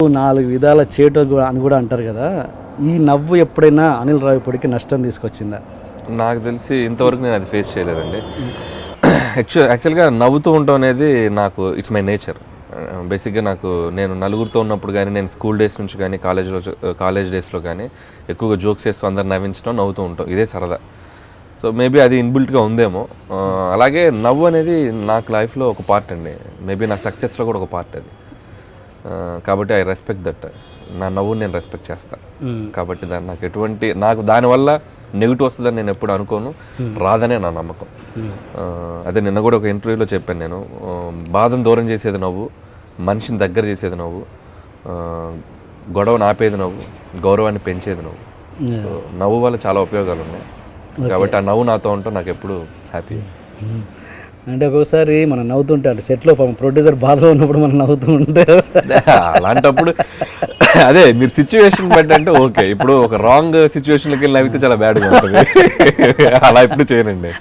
4 విధాల చేటు అని కూడా అంటారు కదా. ఈ నవ్వు ఎప్పుడైనా అనిల్ రావిపూడికి నష్టం తీసుకొచ్చిందా? నాకు తెలిసి ఇంతవరకు నేను అది ఫేస్ చేయలేదండి. యాక్చువల్గా నవ్వుతూ ఉండటం అనేది నాకు ఇట్స్ మై నేచర్. బేసిక్గా నేను నలుగురితో ఉన్నప్పుడు కానీ, నేను స్కూల్ డేస్ నుంచి కానీ, కాలేజ్ డేస్లో కానీ ఎక్కువగా జోక్స్ చేస్తూ అందరు నవ్వించడం, నవ్వుతూ ఉంటాం, ఇదే సరదా. సో మేబీ అది ఇన్బిల్ట్గా ఉందేమో. అలాగే నవ్వు అనేది నాకు లైఫ్లో ఒక పార్ట్ అండి. మేబీ నా సక్సెస్లో కూడా ఒక పార్ట్ అది. కాబట్టి ఐ రెస్పెక్ట్ దట్. నా నవ్వుని నేను రెస్పెక్ట్ చేస్తాను. కాబట్టి నాకు దానివల్ల నెగిటివ్ వస్తుందని నేను ఎప్పుడు అనుకోను, రాదనే నా నమ్మకం. అదే నిన్న కూడా ఒక ఇంటర్వ్యూలో చెప్పాను నేను, బాధను దూరం చేసేది నవ్వు, మనిషిని దగ్గర చేసేది నవ్వు, గొడవను ఆపేది నవ్వు, గౌరవాన్ని పెంచేది నవ్వు. సో నవ్వు వల్ల చాలా ఉపయోగాలు ఉన్నాయి. కాబట్టి ఆ నవ్వు నాతో ఉంటే నాకు ఎప్పుడు హ్యాపీ. అంటే ఒక్కొక్కసారి మనం నవ్వుతుంటే, అంటే సెట్లో ప్రొడ్యూసర్ బాధలో ఉన్నప్పుడు మనం నవ్వుతూ ఉంటే అలాంటప్పుడు అదే మీరు సిచ్యువేషన్ బట్టి అంటే ఓకే. ఇప్పుడు ఒక రాంగ్ సిచ్యువేషన్కి వెళ్ళి నవ్వితే చాలా బ్యాడ్గా ఉంటుంది. అలా ఎప్పుడు చేయనండి.